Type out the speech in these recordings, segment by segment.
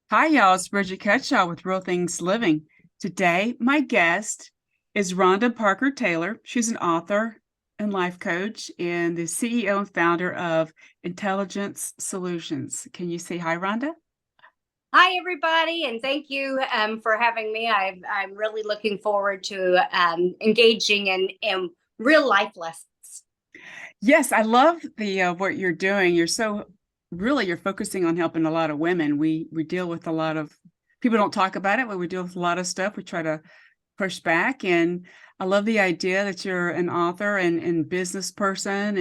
Hi, y'all. It's Bridget Cutshaw with Real Things Living. Today, my guest is Rhonda Parker Taylor. She's an author and life coach and the CEO and founder of Intelligence Solutions. Can you say hi, Rhonda? Hi, everybody, and thank you for having me. I'm really looking forward to engaging in real life lessons. Yes, I love the what you're doing. You're focusing on helping a lot of women. We deal with a lot of people don't talk about it, but we deal with a lot of stuff. We try to push back. And I love the idea that you're an author and business person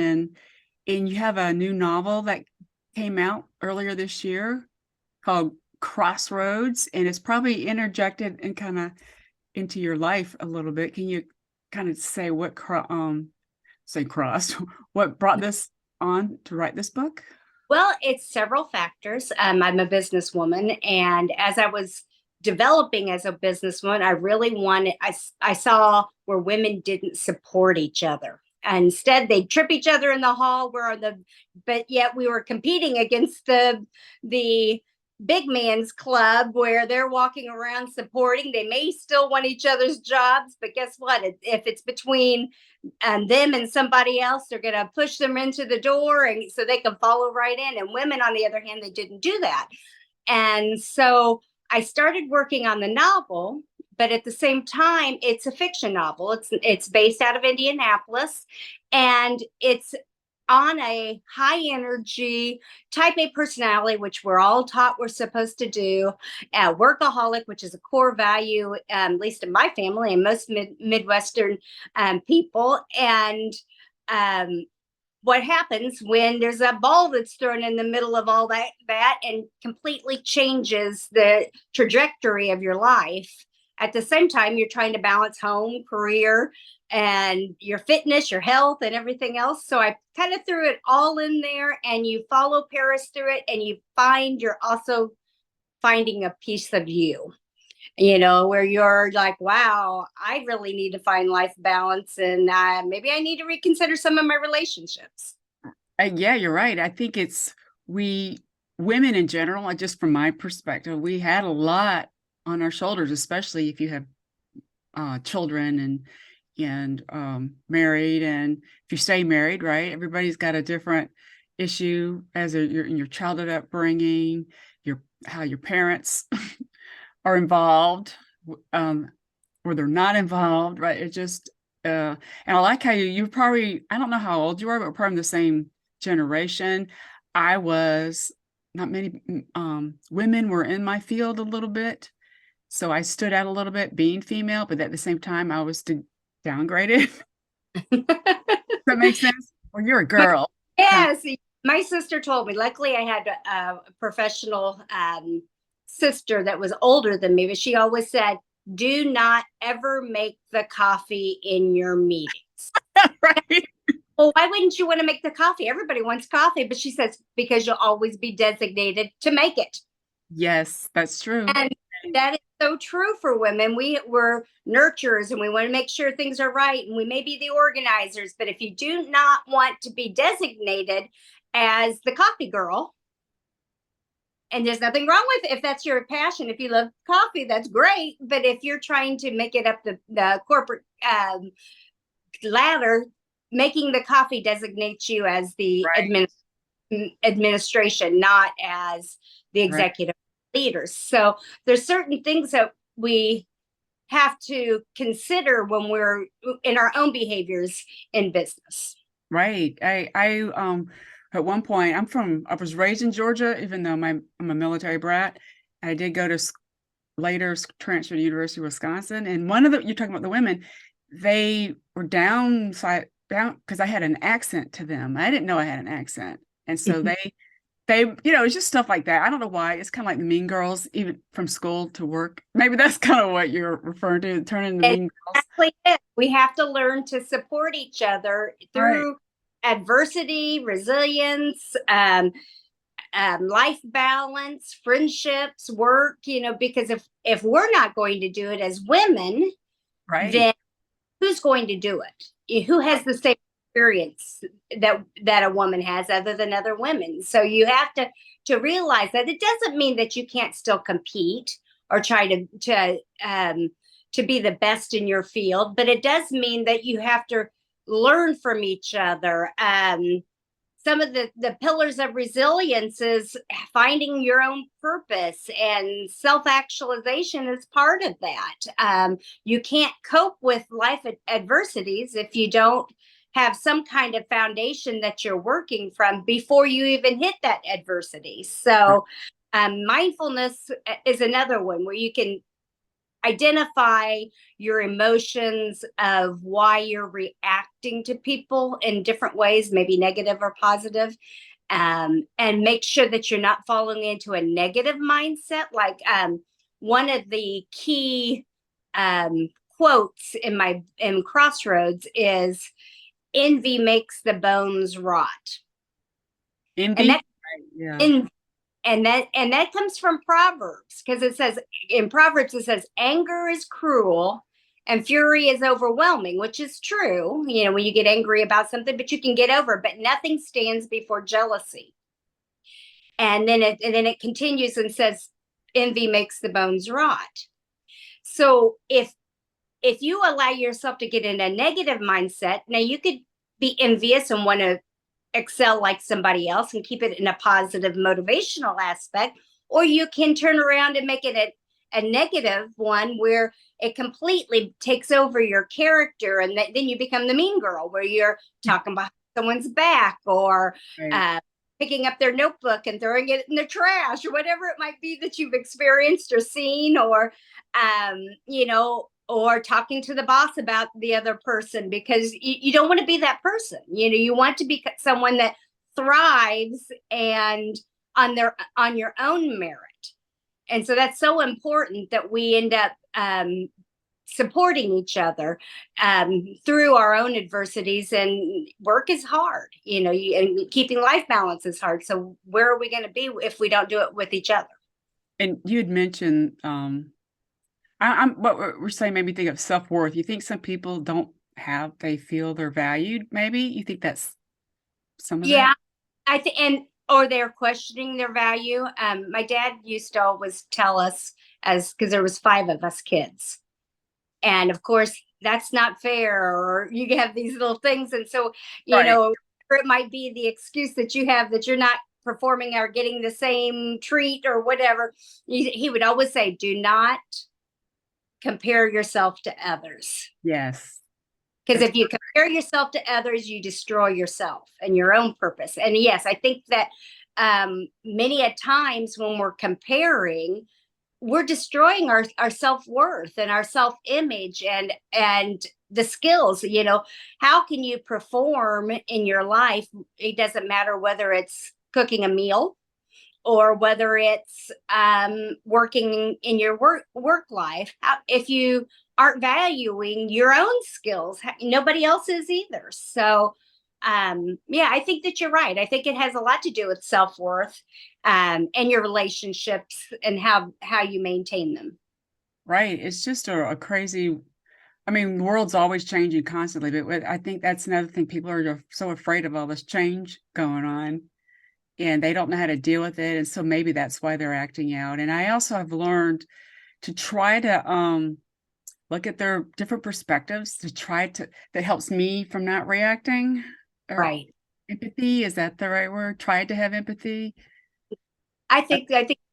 and you have a new novel that came out earlier this year called Crossroads, and it's probably interjected and kind of into your life a little bit. Can you kind of say say crossed what brought this on to write this book? Well, it's several factors. I'm a businesswoman, and as I was developing as a businesswoman, I really wanted, I saw where women didn't support each other. Instead, they'd trip each other in the hall, but yet we were competing against the big man's club where they're walking around supporting. They may still want each other's jobs, but guess what? If it's between them and somebody else, they're going to push them into the door and so they can follow right in. And women, on the other hand, they didn't do that. And so I started working on the novel, but at the same time, it's a fiction novel. It's based out of Indianapolis, and it's on a high energy type A personality, which we're all taught we're supposed to do, workaholic, which is a core value, at least in my family and most Midwestern people. And um, what happens when there's a ball that's thrown in the middle of all that and completely changes the trajectory of your life. At the same time, you're trying to balance home, career, and your fitness, your health, and everything else. So I kind of threw it all in there, and you follow Paris through it, and you find you're also finding a piece of you, where you're like, wow, I really need to find life balance, and maybe I need to reconsider some of my relationships. Yeah, you're right. I think it's we women in general, just from my perspective, we had a lot on our shoulders, especially if you have children and married, and if you stay married, right? Everybody's got a different issue in your childhood upbringing, your how your parents are involved, um, or they're not involved, right? It just and I like how you probably I don't know how old you are, but we're probably the same generation. I was not many women were in my field a little bit, so I stood out a little bit being female, but at the same time, I was downgraded. Does that make sense? Well, you're a girl. Kind Yes, my sister told me. Luckily, I had a professional sister that was older than me, but she always said, "Do not ever make the coffee in your meetings." of, right? Well, why wouldn't you want to make the coffee? Everybody wants coffee, but she says because you'll always be designated to make it. Yes, that's true. And that is so true for women. We're nurturers and we want to make sure things are right. And we may be the organizers, but if you do not want to be designated as the coffee girl, and there's nothing wrong with it if that's your passion. If you love coffee, that's great. But if you're trying to make it up the corporate ladder, making the coffee designates you as the Right, administration, not as the right. executive leaders. So there's certain things that we have to consider when we're in our own behaviors in business. Right. I at one point I was raised in Georgia, even though I'm a military brat. I did go to later transfer to University of Wisconsin. And one of the you're talking about the women, they were down because I had an accent to them. I didn't know I had an accent. And so it's just stuff like that. I don't know why. It's kind of like the mean girls, even from school to work. Maybe that's kind of what you're referring to, turning the mean girls. Exactly it. We have to learn to support each other Right. through adversity, resilience, life balance, friendships, work. Because if we're not going to do it as women, Right. then who's going to do it? Who has the same experience that a woman has other than other women. So you have to realize that it doesn't mean that you can't still compete or try to be the best in your field, but it does mean that you have to learn from each other. Some of the pillars of resilience is finding your own purpose, and self-actualization is part of that. You can't cope with life adversities if you don't have some kind of foundation that you're working from before you even hit that adversity. So mindfulness is another one where you can identify your emotions of why you're reacting to people in different ways, maybe negative or positive, and make sure that you're not falling into a negative mindset. Like one of the key quotes in Crossroads is, "Envy makes the bones rot," and Envy? that Right, yeah. in and that comes from Proverbs, because it says in Proverbs, it says anger is cruel and fury is overwhelming, which is true, when you get angry about something, but you can get over, but nothing stands before jealousy. And then it continues and says envy makes the bones rot. So if you allow yourself to get in a negative mindset, now you could be envious and want to excel like somebody else and keep it in a positive motivational aspect, or you can turn around and make it a negative one where it completely takes over your character, and then you become the mean girl where you're talking behind someone's back, or Right. uh, picking up their notebook and throwing it in the trash, or whatever it might be that you've experienced or seen, or or talking to the boss about the other person, because you don't want to be that person. You want to be someone that thrives and on your own merit. And so that's so important that we end up supporting each other through our own adversities. And work is hard, and keeping life balance is hard. So where are we going to be if we don't do it with each other? And you had mentioned, what we're saying made me think of self-worth. You think some people they feel they're valued, maybe? You think that's some of that? Yeah, I think, and or they're questioning their value. My dad used to always tell us, as because there was 5 of us kids, and of course that's not fair, or you have these little things, and so Right. or it might be the excuse that you have that you're not performing or getting the same treat or whatever. He would always say, "Do not compare yourself to others." Yes. Because That's if you compare yourself to others, you destroy yourself and your own purpose. And yes, I think that many a times when we're comparing, we're destroying our self-worth and our self-image and the skills. How can you perform in your life? It doesn't matter whether it's cooking a meal or whether it's working in your work life. If you aren't valuing your own skills, nobody else is either. So yeah, I think that you're right. I think it has a lot to do with self-worth, and your relationships and how you maintain them. right. It's just a crazy, I mean, the world's always changing constantly, but I think that's another thing. People are so afraid of all this change going on, and they don't know how to deal with it. And so maybe that's why they're acting out. And I also have learned to try to look at their different perspectives, that helps me from not reacting. Or Right. empathy, is that the right word? Tried to have empathy. I think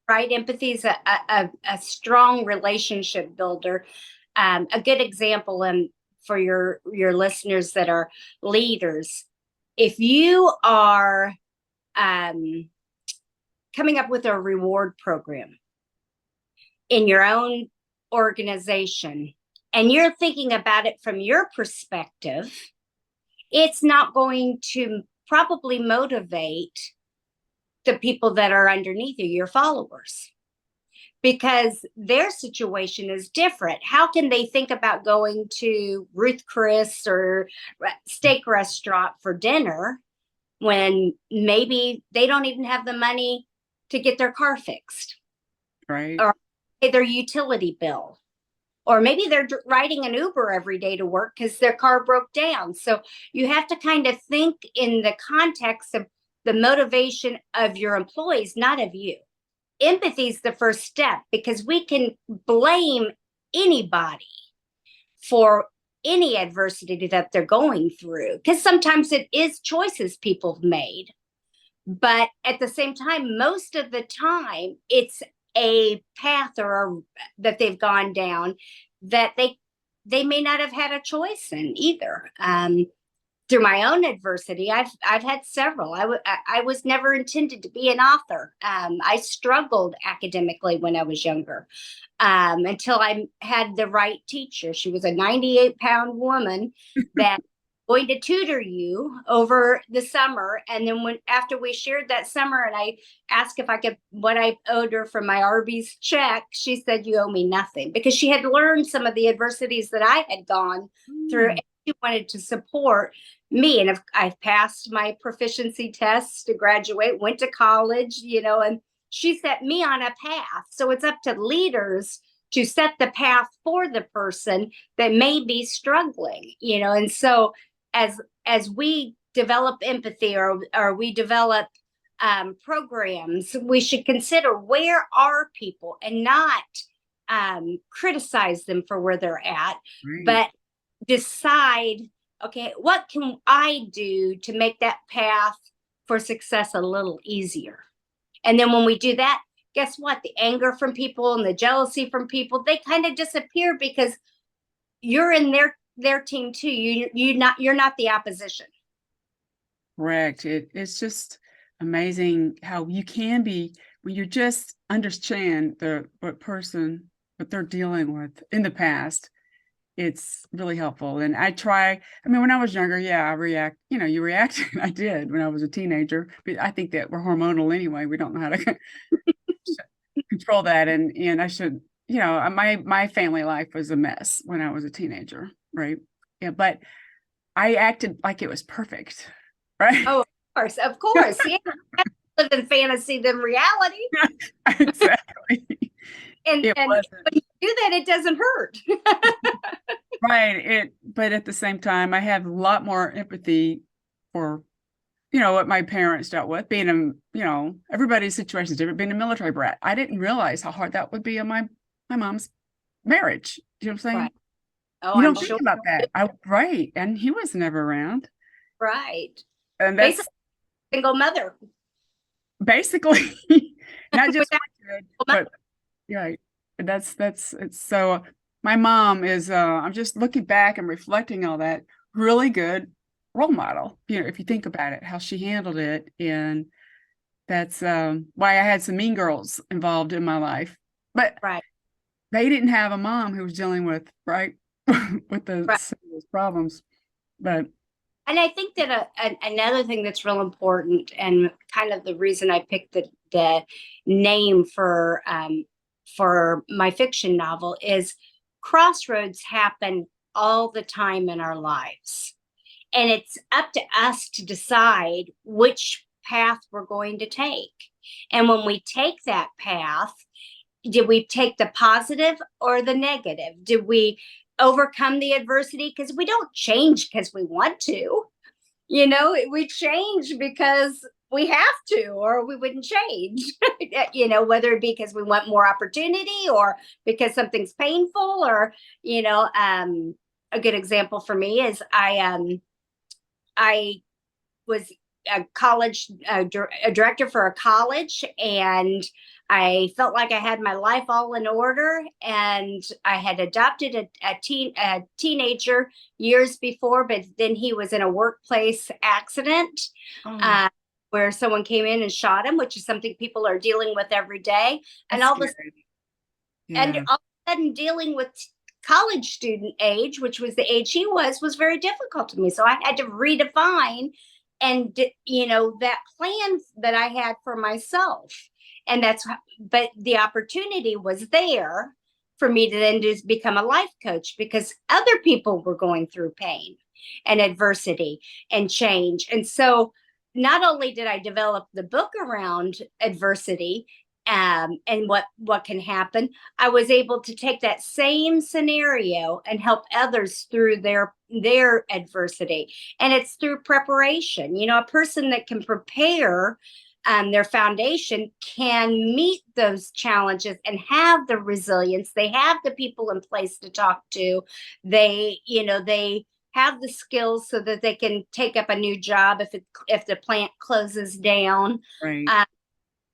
right, empathy is a strong relationship builder. A good example, and for your listeners that are leaders, if you are um, coming up with a reward program in your own organization, and you're thinking about it from your perspective, it's not going to probably motivate the people that are underneath you, your followers, because their situation is different. How can they think about going to Ruth Chris or steak restaurant for dinner when maybe they don't even have the money to get their car fixed Right. or pay their utility bill? Or maybe they're riding an Uber every day to work because their car broke down. So you have to kind of think in the context of the motivation of your employees, not of you. Empathy is the first step, because we can blame anybody for any adversity that they're going through, because sometimes it is choices people have made. But at the same time, most of the time, it's a path that they've gone down that they may not have had a choice in either. Through my own adversity, I've had several. I was never intended to be an author. I struggled academically when I was younger, until I had the right teacher. She was a 98-pound woman that going to tutor you over the summer. And then after we shared that summer and I asked if I could, what I owed her from my Arby's check, she said, "You owe me nothing," because she had learned some of the adversities that I had gone through. And she wanted to support me. And I've passed my proficiency tests to graduate, went to college, and she set me on a path. So it's up to leaders to set the path for the person that may be struggling, and so as we develop empathy, or we develop programs, we should consider, where are people, and not criticize them for where they're at, Right. but decide, okay, what can I do to make that path for success a little easier? And then when we do that, guess what? The anger from people and the jealousy from people, they kind of disappear, because you're in their team too. You're not the opposition. Correct. It's just amazing how you can be when you just understand what they're dealing with in the past. It's really helpful. And when I was younger, yeah, you react. I did when I was a teenager, but I think that we're hormonal anyway. We don't know how to control that. And I should, my family life was a mess when I was a teenager. Right. Yeah. But I acted like it was perfect. Right. Oh, of course. Yeah. Live in fantasy than reality. Exactly. And It when wasn't. you do that, it doesn't hurt. Right. But at the same time, I have a lot more empathy for, what my parents dealt with, being everybody's situation is different, being a military brat. I didn't realize how hard that would be on my mom's marriage. You know what I'm saying? Right. Oh, You I'm don't think sure. about that. Right. And he was never around. Right. And Basically, that's single mother. basically not just Without one kid, but right. It's so my mom is I'm just looking back and reflecting all that, really good role model. If you think about it, how she handled it. And that's why I had some mean girls involved in my life. But right. they didn't have a mom who was dealing with with Right. those problems. But And I think that another thing that's real important, and kind of the reason I picked the name for my fiction novel, is crossroads happen all the time in our lives. And it's up to us to decide which path we're going to take. And when we take that path, did we take the positive or the negative? Did we overcome the adversity? Because we don't change because we want to. We change because we have to, or we wouldn't change. Whether it be because we want more opportunity, or because something's painful, or a good example for me is I was a college a director for a college, and I felt like I had my life all in order, and I had adopted a teenager years before, but then he was in a workplace accident, oh, where someone came in and shot him, which is something people are dealing with every day. And that's scary. Yeah. all of a sudden, dealing with college student age, which was the age he was very difficult to me. So I had to redefine that plan that I had for myself. And but the opportunity was there for me to then just become a life coach, because other people were going through pain and adversity and change. And so not only did I develop the book around adversity, and what can happen. I was able to take that same scenario and help others through their adversity, and it's through preparation. A person that can prepare their foundation can meet those challenges and have the resilience. They have the people in place to talk to. They have the skills so that they can take up a new job if the plant closes down. Right.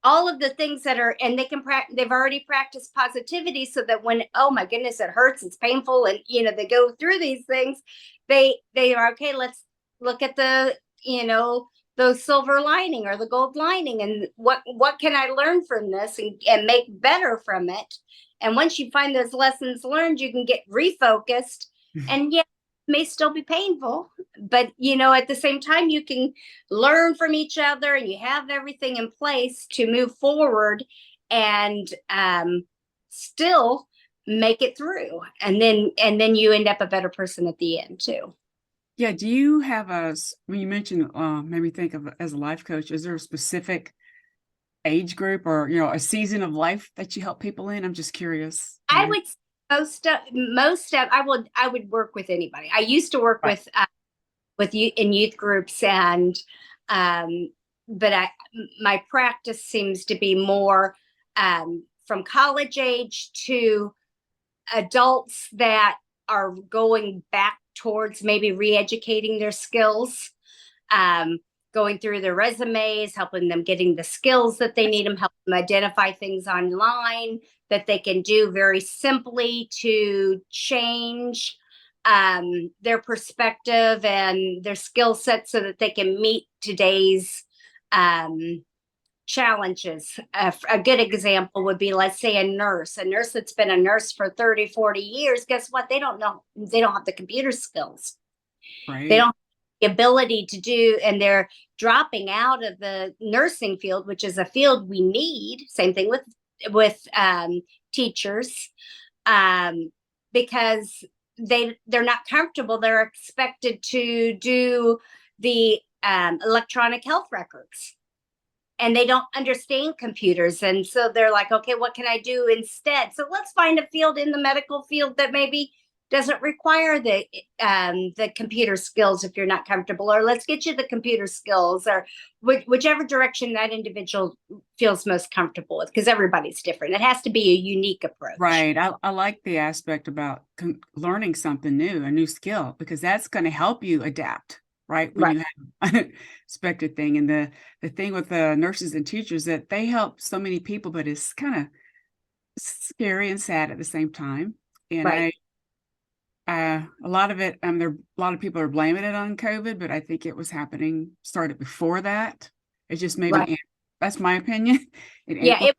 All of the things that are, and they've already practiced positivity, so that when, oh my goodness, it hurts, it's painful, and they go through these things, they are okay. Let's look at the silver lining or the gold lining, and what can I learn from this, and make better from it. And once you find those lessons learned, you can get refocused. And yeah, it may still be painful, but at the same time, you can learn from each other, and you have everything in place to move forward, and still make it through. And then you end up a better person at the end too. Yeah. Do you have when you mentioned, made me think of as a life coach, is there a specific age group or, a season of life that you help people in? I'm just curious. I would most of I would work with anybody. I used to work Right. with you in youth groups, and but my practice seems to be more from college age to adults that are going back towards maybe re-educating their skills, going through their resumes, helping them getting the skills that they need, them help them identify things online that they can do very simply to change their perspective and their skill set so that they can meet today's challenges. A good example would be, let's say, a nurse that's been a nurse for 30, 40 years. Guess what? They don't have the computer skills. They Right. don't have the ability to do, and they're dropping out of the nursing field, which is a field we need. Same thing with teachers, because they're not comfortable. They're expected to do the electronic health records, and they don't understand computers, and so they're like, okay, what can I do instead? So let's find a field in the medical field that maybe doesn't require the computer skills if you're not comfortable, or let's get you the computer skills, or whichever direction that individual feels most comfortable with, because everybody's different. It has to be a unique approach. Right. I like the aspect about learning something new, a new skill, because that's going to help you adapt, right? When Right. you have an unexpected thing. And the thing with the nurses and teachers, that they help so many people, but it's kind of scary and sad at the same time. And Right. a lot of it, a lot of people are blaming it on COVID, but I think it was started before that. It just Right. that's my opinion. It Yeah. amplified.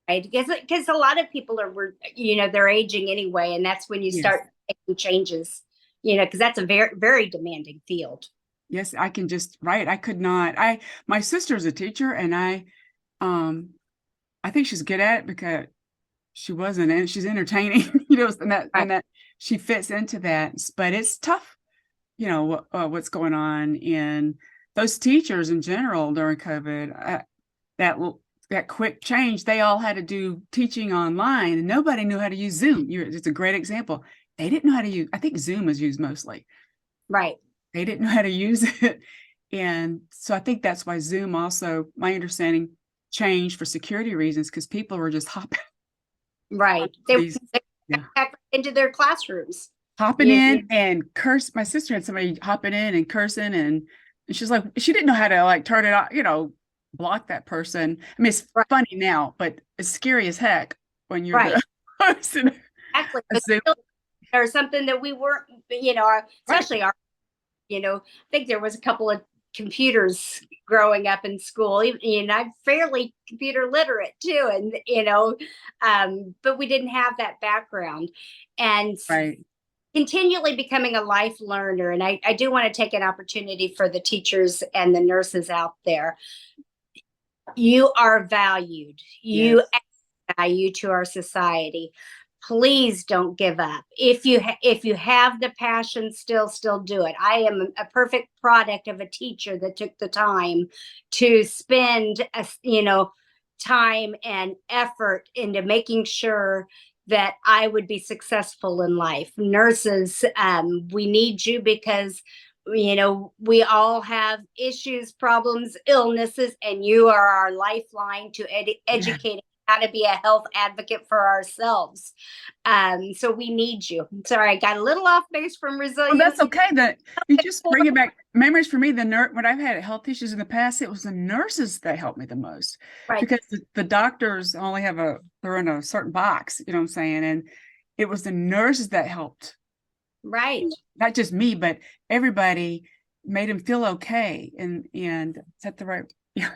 Right. Because a lot of people they're aging anyway, and that's when you Yes. start making changes. Because that's a very, very demanding field. Yes, I can just right. I could not. My sister's a teacher, and um I think she's good at it because she wasn't, and she's entertaining, Right. and that she fits into that. But it's tough, what's going on in those teachers in general during COVID. That that quick change, they all had to do teaching online, and nobody knew how to use Zoom. It's a great example. They didn't know how to use. I think Zoom is used mostly. Right. They didn't know how to use it. And so I think that's why Zoom also, my understanding, changed for security reasons, because people were just hopping on Right. They these, yeah, back into their classrooms. hopping You, in and curse. My sister had somebody hopping in and cursing, and she's like, she didn't know how to like turn it off, block that person. I mean, it's right. funny now, but it's scary as heck when you're Right. the person. Exactly. A Zoom, Or something that we weren't, right, especially I think there was a couple of computers growing up in school. I'm fairly computer literate too, and but we didn't have that background, and right. continually becoming a life learner. And I do want to take an opportunity for the teachers and the nurses out there. You are valued. You Yes. add value to our society. Please don't give up. If you have the passion, still do it. I am a perfect product of a teacher that took the time to spend time and effort into making sure that I would be successful in life. Nurses, we need you because we all have issues, problems, illnesses, and you are our lifeline to Yeah. educate how to be a health advocate for ourselves. So we need you. Sorry, I got a little off base from Well, that's resilience. okay. That you just bring it back. Memories for me, the nurse, when I've had health issues in the past, it was the nurses that helped me the most Right, because the doctors only have they're in a certain box, you know what I'm saying? And it was the nurses that helped, right. not just me, but everybody made them feel okay. And set the right, yeah,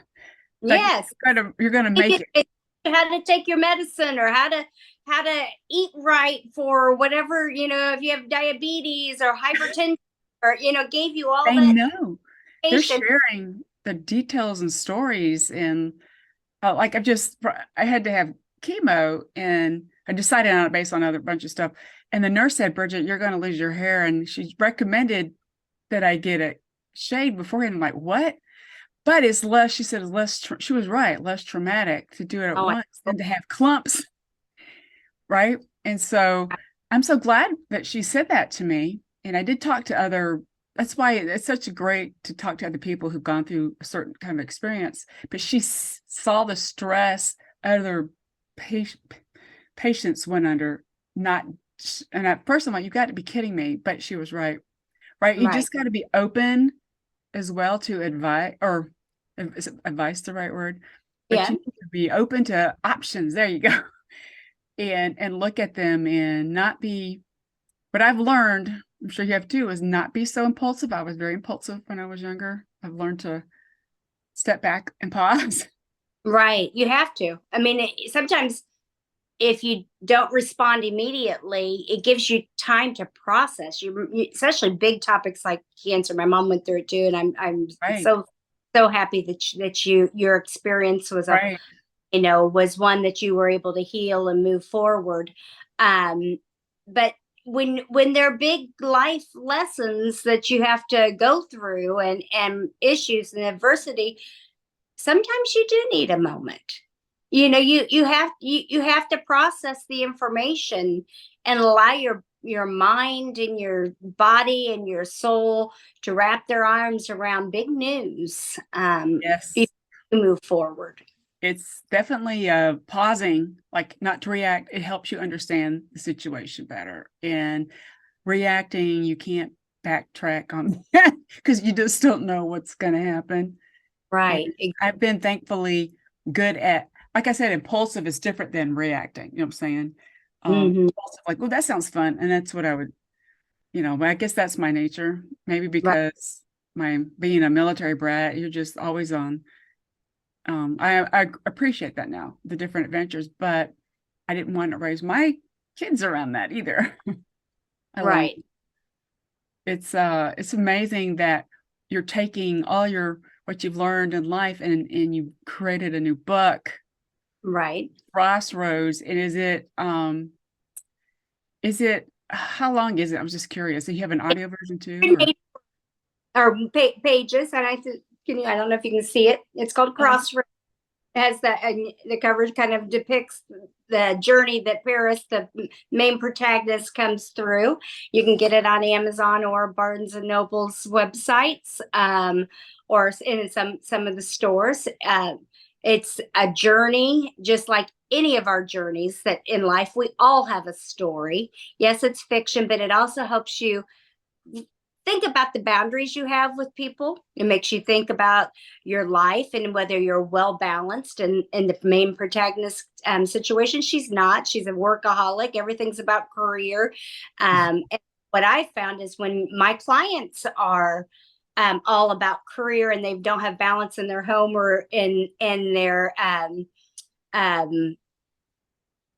like Yes. you're gonna make it. How to take your medicine or how to eat right for whatever, if you have diabetes or hypertension, or gave you all They that know. They're information. sharing the details and stories and like I had to have chemo and I decided on it based on other bunch of stuff. And the nurse said, Bridget, you're going to lose your hair. And she recommended that I get a shade beforehand. I'm like, what? But it's less, she said, it's less, she was right, less traumatic to do it at Oh, once than to have clumps. Right. And so I'm so glad that she said that to me. And I did talk to that's why it's such a great to talk to other people who've gone through a certain kind of experience. But she saw the stress other patients went under, not, and at first I'm like, you got to be kidding me. But she was right. Right. You right. just got to be open as well to advice, or is advice the right word? But Yeah. you need to be open to options. There you go. And look at them and not be, what I've learned, I'm sure you have too, is not be so impulsive. I was very impulsive when I was younger. I've learned to step back and pause. Right. You have to. I mean, sometimes if you don't respond immediately, it gives you time to process. Especially big topics like cancer. My mom went through it too, and I'm Right, so happy that your experience right. was one that you were able to heal and move forward. But when there are big life lessons that you have to go through, and issues and adversity, sometimes you do need a moment. You have to process the information and allow your mind and your body and your soul to wrap their arms around big news. You Yes. move forward. It's definitely pausing, like not to react. It helps you understand the situation better. And reacting, you can't backtrack on that because you just don't know what's going to happen. And Right. I've been thankfully good at, like I said, impulsive is different than reacting. You know what I'm saying? Mm-hmm. Impulsive, like, well, that sounds fun. And that's what I would, but I guess that's my nature. Maybe Right. because my being a military brat, you're just always on. I appreciate that now, the different adventures, but I didn't want to raise my kids around that either. I learned Right. it's amazing that you're taking all what you've learned in life and you created a new book, Right. Crossroads. And is it how long is it? I was just curious. Do you have an audio version too, or Or pages, and I don't know if you can see it. It's called oh, Crossroads. It has that, and the cover kind of depicts the journey that Paris, the main protagonist, comes through. You can get it on Amazon or Barnes and Noble's websites, or in some of the stores. It's a journey, just like any of our journeys that in life. We all have a story. Yes, it's fiction, but it also helps you think about the boundaries you have with people. It makes you think about your life and whether you're well balanced. And in the main protagonist situation, she's not. She's a workaholic. Everything's about career. And what I found is when my clients are all about career and they don't have balance in their home or in um,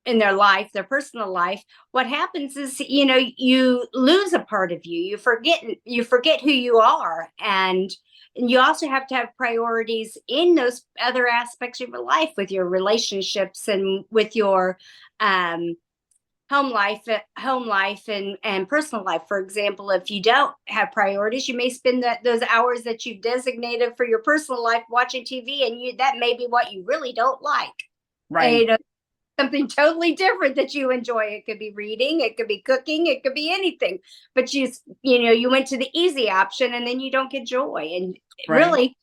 their life, their personal life, what happens is, you lose a part of you. You forget who you are. And you also have to have priorities in those other aspects of your life, with your relationships and with your um home life and personal life. For example, if you don't have priorities, you may spend those hours that you've designated for your personal life watching TV, and that may be what you really don't like. And, Right. something totally different that you enjoy. It could be reading, it could be cooking, it could be anything. But you went to the easy option, and then you don't get joy. And Right. really,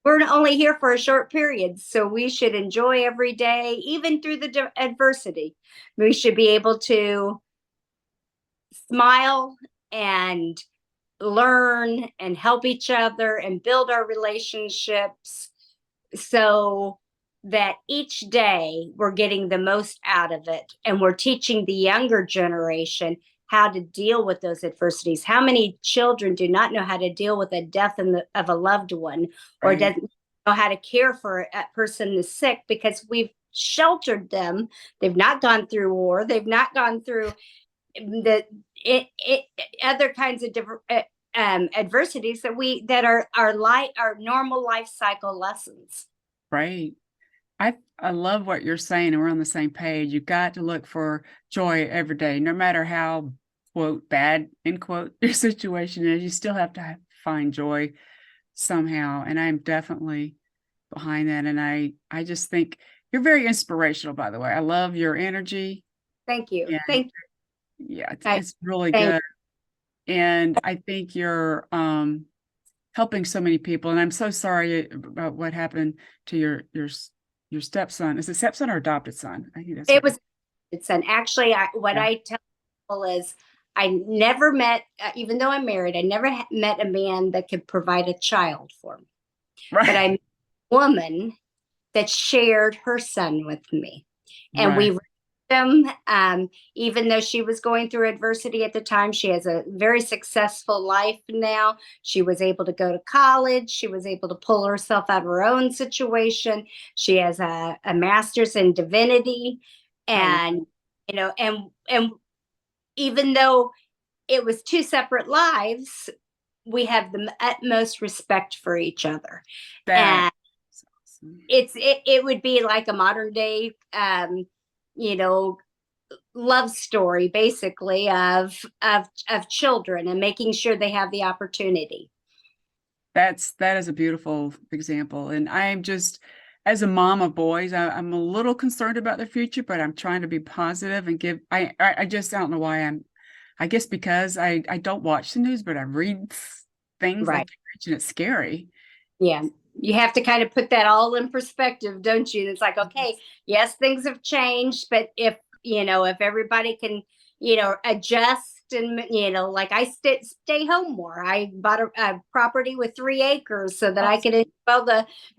we're only here for a short period, so we should enjoy every day, even through the adversity. We should be able to smile and learn and help each other and build our relationships, so that each day we're getting the most out of it, and we're teaching the younger generation how to deal with those adversities. How many children do not know how to deal with the death of a loved one, or Right. doesn't know how to care for a person who's sick, because we've sheltered them. They've not gone through war. They've not gone through the it, it other kinds of different adversities that are our normal life cycle lessons. Right. I love what you're saying, and we're on the same page. You've got to look for joy every day, no matter how, quote, bad, end quote, your situation is. You still have to find joy somehow. And I'm definitely behind that. And I just think you're very inspirational, by the way. I love your energy. Thank you. And Thank yeah, you. it's really Thank good. And I think you're helping so many people. And I'm so sorry about what happened to your stepson. Is it stepson or adopted son? I think that's It what was it's an actually what yeah. I tell people is I never met, even though I'm married, I never met a man that could provide a child for me. But I Right. met a woman that shared her son with me, and Right. we raised him. Even though she was going through adversity at the time, she has a very successful life now. She was able to go to college. She was able to pull herself out of her own situation. She has a master's in divinity, Oh, and and even though it was two separate lives, we have the utmost respect for each other. that And is awesome. it would be like a modern day you know love story, basically, of children and making sure they have the opportunity. That is a beautiful example. And I'm just, as a mom of boys, I'm a little concerned about their future, but I'm trying to be positive and give. I just don't know why I guess because I don't watch the news, but I read things like Right. you mentioned. It's scary. Yeah, you have to kind of put that all in perspective, don't you? And it's like, okay, yes, things have changed, but if everybody can, adjust, and like I stay home more. I bought a property with 3 acres so that I Awesome. could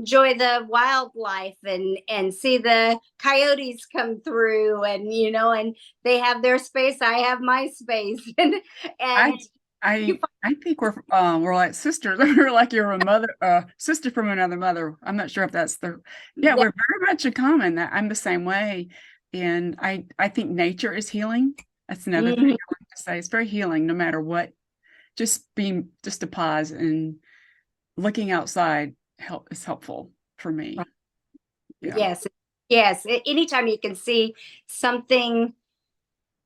enjoy the wildlife and see the coyotes come through, and they have their space, I have my space, I and you I think we're like sisters. We're like you're a mother sister from another mother. I'm not sure if that's the yeah, find. we're very much in common. That I'm the same way. And I think nature is healing. That's another thing Mhm. I like to say. It's very healing no matter what. Just a pause and looking outside is helpful for me. Yeah. Yes, yes. Anytime you can see something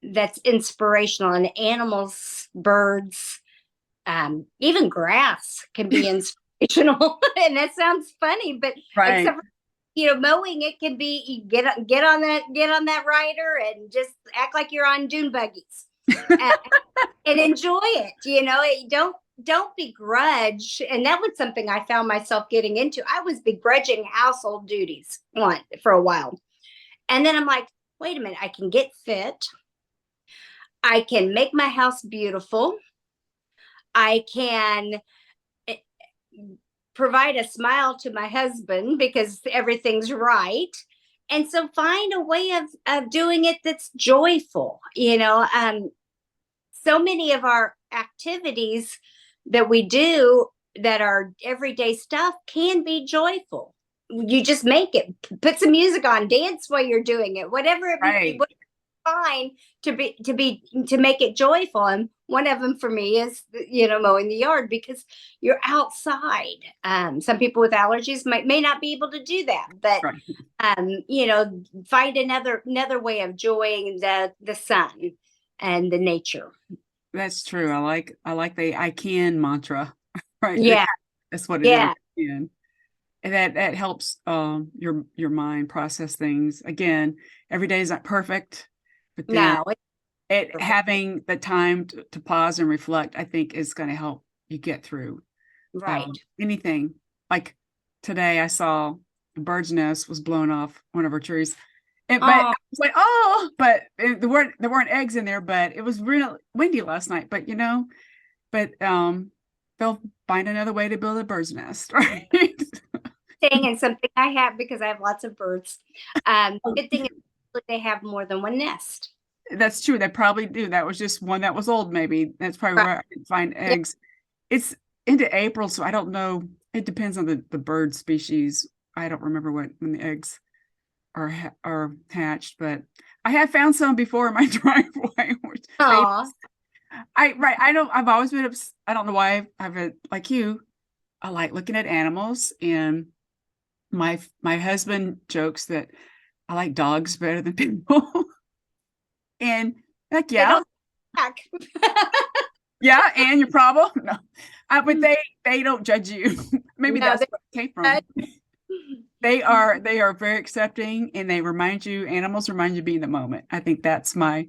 that's inspirational, and animals, birds, even grass can be inspirational. And that sounds funny, but Right. except for mowing, it can be, you get on that rider and just act like you're on dune buggies, and, and enjoy it. Don't begrudge. And that was something I found myself getting into. I was begrudging household duties for a while. And then I'm like, wait a minute, I can get fit. I can make my house beautiful. I can eh, provide a smile to my husband because everything's right. And so find a way of doing it that's joyful. So many of our activities that we do that are everyday stuff can be joyful. You just make it, put some music on, dance while you're doing it, whatever Right. fine to make it joyful. And one of them for me is, mowing the yard, because you're outside. Some people with allergies may not be able to do that, but Right. find another way of enjoying the sun and the nature. That's true. I like the I can mantra. Right. Yeah, That's what it is. yeah, And that helps your mind process things. Again, every day is not perfect, but then no, it's it perfect. having the time to pause and reflect, I think is going to help you get through Right. anything. Like today I saw a bird's nest was blown off one of our trees. But I Oh, was like, oh, but there weren't eggs in there, but it was real windy last night. But they'll find another way to build a bird's nest, right? thing, and something I have, because I have lots of birds. Good thing is they have more than one nest. That's true. They probably do. That was just one that was old, maybe. That's probably Right. where I didn't find Yeah. eggs. It's into April, so I don't know. It depends on the bird species. I don't remember when the eggs are hatched, but I have found some before in my driveway. They, Aw. right. I've always been, I don't know why I've been like you. I like looking at animals, and my husband jokes that I like dogs better than people. And like, They yeah, don't stack. yeah, and your problem. No, but they don't judge you. Maybe No, that's where it came from. They are very accepting, and they remind you. Animals remind you to be in the moment. I think that's my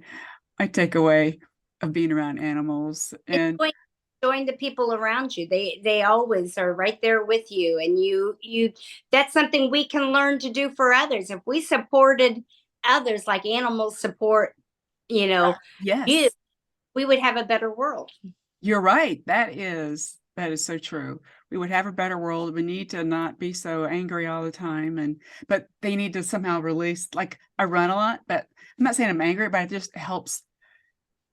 takeaway of being around animals. And Enjoying the people around you. They always are right there with you, and you that's something we can learn to do for others. If we supported others like animals support, you know, you, yes, we would have a better world. you're right. That is so true. We would have a better world. We need to not be so angry all the time, but they need to somehow release. Like I run a lot, but I'm not saying I'm angry, but it just helps.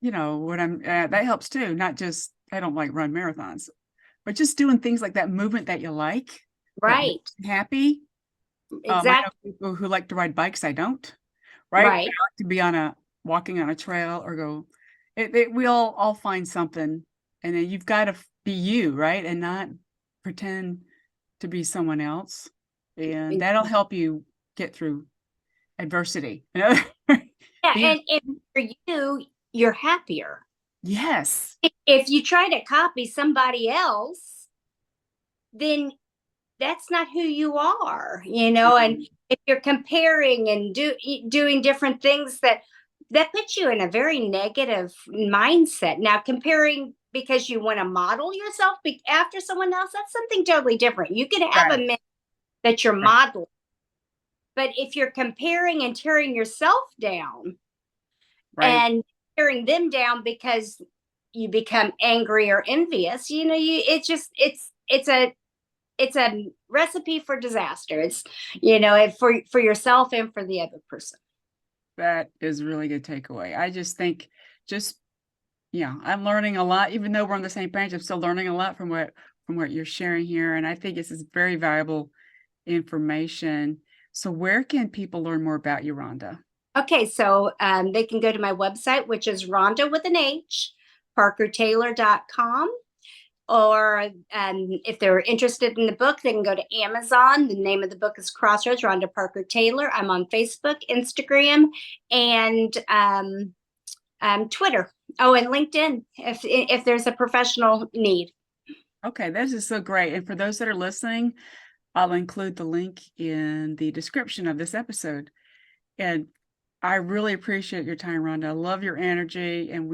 What that helps too. Not just I don't like run marathons, but just doing things like that movement that you like, that makes Right. you happy. I know Exactly. people who like to ride bikes. I don't. Right? I Right. like to be walking on a trail or go. We all find something, and then you've got to be you, right, and not pretend to be someone else, and that'll help you get through adversity. Yeah, Being and for you, you're happier. yes, If you try to copy somebody else, then that's not who you are, and um, if you're comparing and doing different things, that puts you in a very negative mindset. Now, comparing because you want to model yourself after someone else, that's something totally different. You could have a right, myth that you're right, modeling, but if you're comparing and tearing yourself down right. and tearing them down because you become angry or envious, it's just it's a recipe for disaster. It's for yourself and for the other person. That is a really good takeaway. I just think, just yeah, I'm learning a lot, even though we're on the same page. I'm still learning a lot from what you're sharing here, and I think this is very valuable information. So where can people learn more about you, Rhonda? Okay, so they can go to my website, which is Rhonda with an H, parkertaylor.com. Or if they're interested in the book, they can go to Amazon. The name of the book is Crossroads, Rhonda Parker Taylor. I'm on Facebook, Instagram, and Twitter. Oh, and LinkedIn if there's a professional need. Okay, this is so great. And for those that are listening, I'll include the link in the description of this episode. And I really appreciate your time, Rhonda. I love your energy, and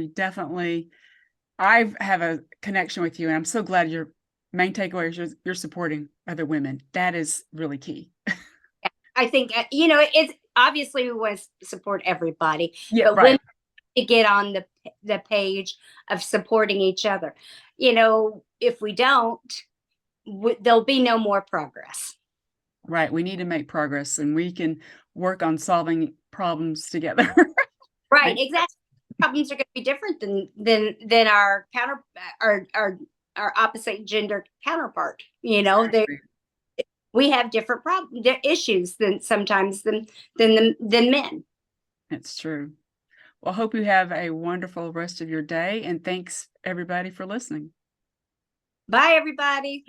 I have a connection with you, and I'm so glad your main takeaway is you're supporting other women. That is really key. I think it's obviously we want to support everybody, Yeah, but right, women to get on the page of supporting each other. If we don't, there'll be no more progress. right. We need to make progress, and we can work on solving problems together. Right, Right? exactly. Problems are going to be different than our our opposite gender counterpart. Exactly. We have different issues than sometimes than men. It's true. Well, I hope you have a wonderful rest of your day, and thanks everybody for listening. Bye, everybody.